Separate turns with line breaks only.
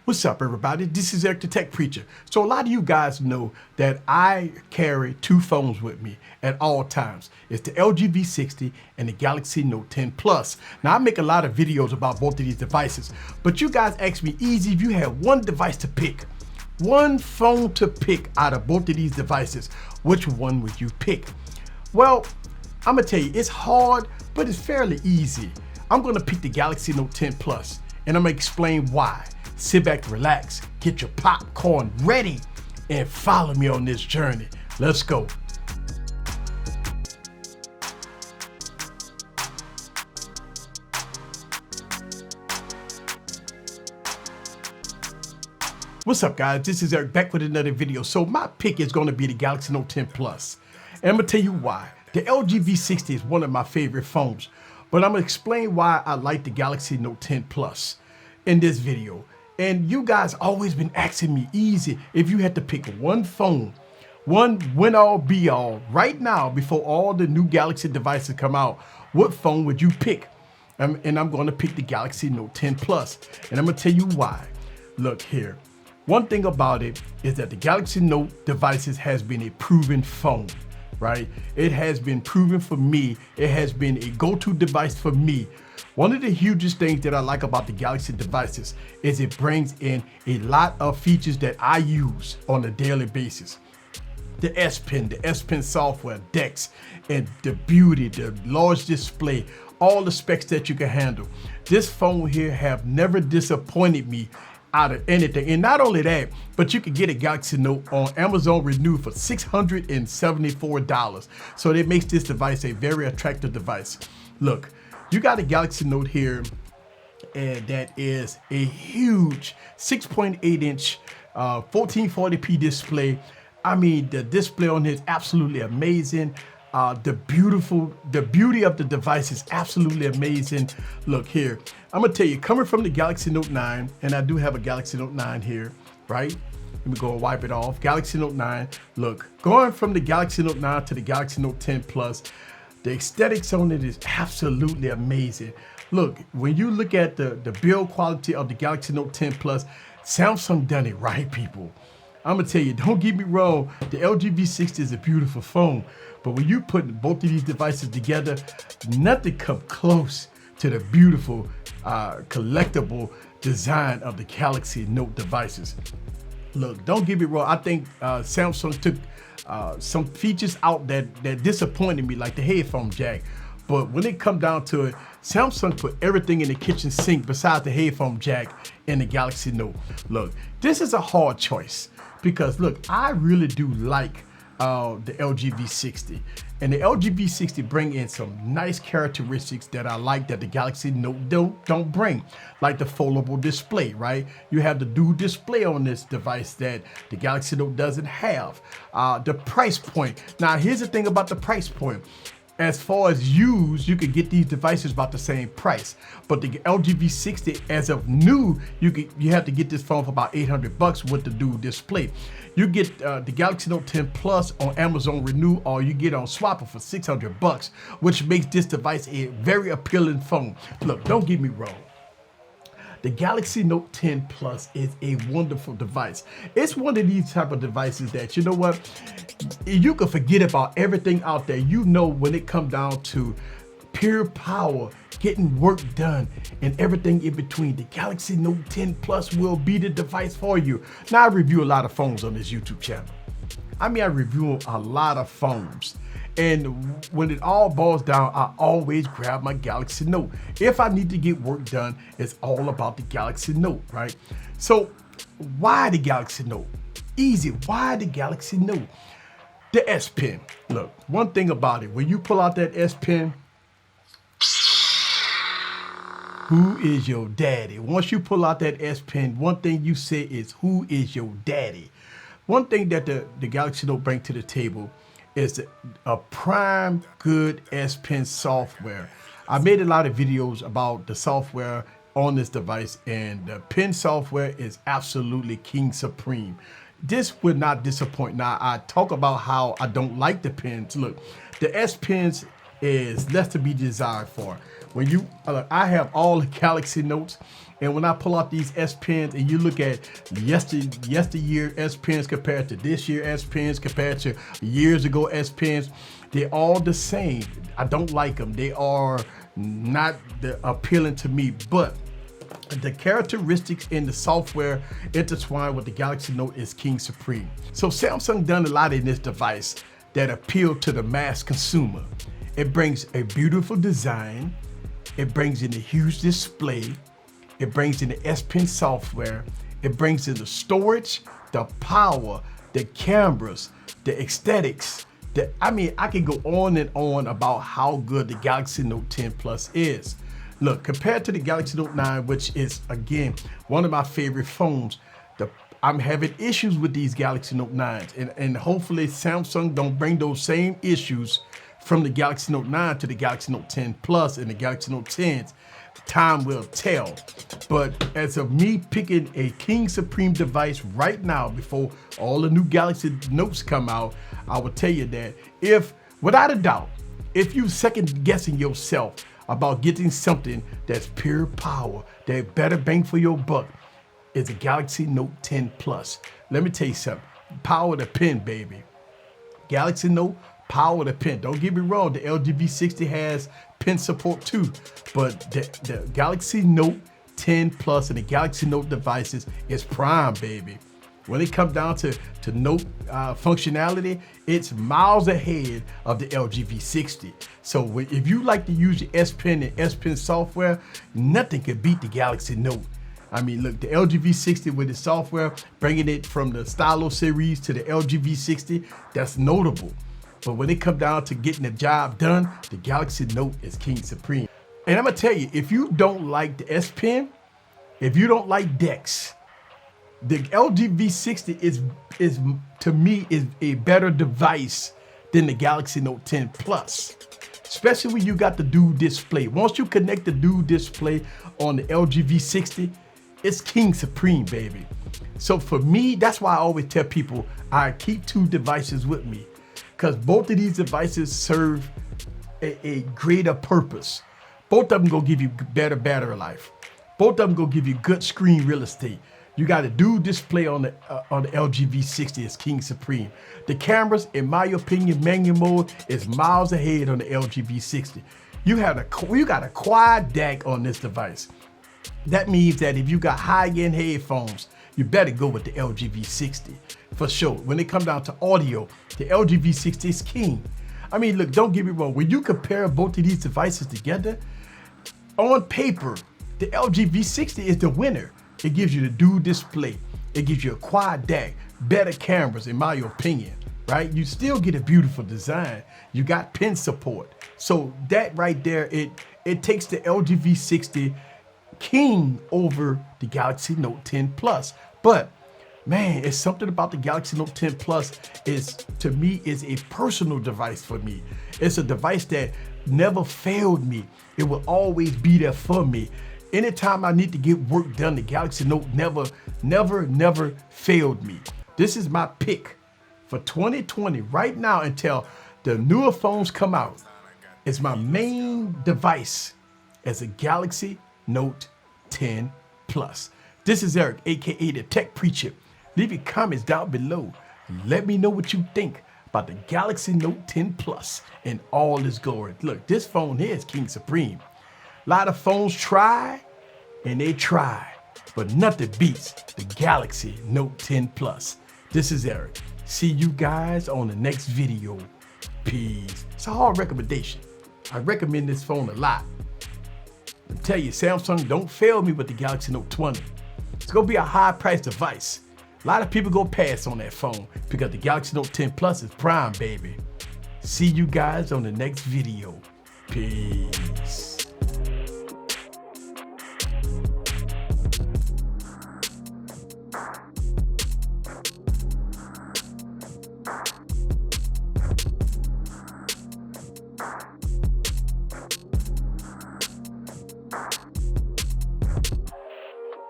What's up, everybody? This is Eric the Tech Preacher. So a lot of you guys know that I carry two phones with me at all times. It's the LG V60 and the Galaxy Note 10 Plus. Now I make a lot of videos about both of these devices, but you guys ask me, easy, if you had one device to pick, one phone to pick out of both of these devices, which one would you pick? Well, I'm gonna tell you, it's hard, but it's fairly easy. I'm gonna pick the Galaxy Note 10 Plus, and I'm gonna explain why. Sit back, relax, get your popcorn ready, and follow me on this journey. Let's go. What's up, guys? This is Eric back with another video. So my pick is going to be the Galaxy Note 10 Plus. And I'm going to tell you why. The LG V60 is one of my favorite phones, but I'm going to explain why I like the Galaxy Note 10 Plus in this video. And you guys always been asking me, easy, if you had to pick one phone, one win-all be-all right now before all the new Galaxy devices come out, what phone would you pick? And I'm going to pick the Galaxy Note 10 Plus. And I'm going to tell you why. Look here. One thing about it is that the Galaxy Note devices has been a proven phone, right? It has been proven for me. It has been a go-to device for me. One of the hugest things that I like about the Galaxy devices is it brings in a lot of features that I use on a daily basis. The S Pen software, DeX, and the beauty, the large display, all the specs that you can handle. This phone here have never disappointed me out of anything. And not only that, but you can get a Galaxy Note on Amazon Renew for $674. So that makes this device a very attractive device. Look, you got a Galaxy Note here, and that is a huge 6.8 inch 1440p display. I mean, the display on here is absolutely amazing. The beauty of the device is absolutely amazing. Look here, I'm gonna tell you, coming from the Galaxy Note 9, and I do have a Galaxy Note 9 here, right? Let me go and wipe it off. Galaxy Note 9. Look, going from the Galaxy Note 9 to the Galaxy Note 10 Plus, the aesthetics on it is absolutely amazing. Look, when you look at the build quality of the Galaxy Note 10 Plus, Samsung done it right, people. I'm gonna tell you, don't get me wrong, the LG V60 is a beautiful phone, but when you put both of these devices together, nothing comes close to the beautiful collectible design of the Galaxy Note devices. Look, don't get me wrong, I think Samsung took some features out that disappointed me, like the headphone jack. But when it come down to it, Samsung put everything in the kitchen sink besides the headphone jack in the Galaxy Note. Look, this is a hard choice because look, I really do like the LG V60, and the LG V60 bring in some nice characteristics that I like that the Galaxy Note don't bring, like the foldable display, right? You have the dual display on this device that the Galaxy Note doesn't have. The price point. Now, here's the thing about the price point. As far as used, you could get these devices about the same price. But the LG V60, as of new, you have to get this phone for about $800 with the dual display. You get the Galaxy Note 10 Plus on Amazon Renew, or you get on Swapper for $600, which makes this device a very appealing phone. Look, don't get me wrong. The Galaxy Note 10 Plus is a wonderful device. It's one of these type of devices that, you know what, you can forget about everything out there. You know, when it comes down to pure power, getting work done, and everything in between, the Galaxy Note 10 Plus will be the device for you. Now, I review a lot of phones on this YouTube channel. I mean, I review a lot of phones. And when it all boils down, I always grab my Galaxy Note. If I need to get work done, it's all about the Galaxy Note, right? So why the Galaxy Note? Easy, why the Galaxy Note? The S Pen. Look, one thing about it, when you pull out that S Pen, who is your daddy? Once you pull out that S Pen, one thing you say is, who is your daddy? One thing that the Galaxy Note brings to the table is a prime good S Pen software. I made a lot of videos about the software on this device, and the pen software is absolutely king supreme. This would not disappoint. Now, I talk about how I don't like the pens. Look, the S Pens is less to be desired for. I have all the Galaxy Notes, and when I pull out these S Pens and you look at yesteryear S Pens compared to this year S Pens compared to years ago S Pens, they're all the same. I don't like them. They are not appealing to me, but the characteristics in the software intertwined with the Galaxy Note is king supreme. So Samsung done a lot in this device that appeal to the mass consumer. It brings a beautiful design. It brings in a huge display. It brings in the S Pen software. It brings in the storage, the power, the cameras, the aesthetics. I can go on and on about how good the Galaxy Note 10 Plus is. Look, compared to the Galaxy Note 9, which is, again, one of my favorite phones, I'm having issues with these Galaxy Note 9s, and hopefully Samsung don't bring those same issues from the Galaxy Note 9 to the Galaxy Note 10 Plus and the Galaxy Note 10s. Time will tell. But as of me picking a king supreme device right now before all the new Galaxy Notes come out, I will tell you that without a doubt, if you second guessing yourself about getting something that's pure power, that better bang for your buck, is a Galaxy Note 10 Plus. Let me tell you something. Power the pen, baby. Galaxy Note, power the pen. Don't get me wrong, the LG V60 has pen support too, but the Galaxy Note 10 Plus and the Galaxy Note devices is prime, baby. When it comes down to note functionality, it's miles ahead of the LG V60. So if you like to use your S Pen and S Pen software, nothing can beat the Galaxy Note. I mean, look, the LG V60 with its software, bringing it from the Stylo series to the LG V60, that's notable. But when it comes down to getting the job done, the Galaxy Note is king supreme. And I'm gonna tell you, if you don't like the S Pen, if you don't like DeX, the LG V60 is to me is a better device than the Galaxy Note 10 Plus, especially when you got the dual display. Once you connect the dual display on the LG V60, it's king supreme, baby. So for me, that's why I always tell people I keep two devices with me, because both of these devices serve a greater purpose. Both of them gonna give you better battery life. Both of them gonna give you good screen real estate. You got a dual display on the LG V60 is king supreme. The cameras, in my opinion, manual mode is miles ahead on the LG V60. You got a quad DAC on this device. That means that if you got high-end headphones, you better go with the LG V60 for sure. When it comes down to audio, the LG V60 is king. I mean, look, don't get me wrong. When you compare both of these devices together, on paper, the LG V60 is the winner. It gives you the dual display. It gives you a quad DAC, better cameras, in my opinion, right? You still get a beautiful design. You got pen support. So that right there, it takes the LG V60 king over the Galaxy Note 10 Plus. But man, it's something about the Galaxy Note 10 Plus to me is a personal device for me. It's a device that never failed me. It will always be there for me. Anytime I need to get work done, the Galaxy Note never failed me. This is my pick for 2020 right now until the newer phones come out. It's my main device as a Galaxy Note 10 Plus. This is Eric, aka the Tech Preacher. Leave your comments down below and let me know what you think about the Galaxy Note 10 Plus in all its glory. Look, this phone here is king supreme. A lot of phones try and they try, but nothing beats the Galaxy Note 10 Plus. This is Eric. See you guys on the next video. Peace. It's a hard recommendation. I recommend this phone a lot. I tell you, Samsung, don't fail me with the Galaxy Note 20. It's gonna be a high price device. A lot of people go pass on that phone because the Galaxy Note 10 Plus is prime, baby. See you guys on the next video. Peace.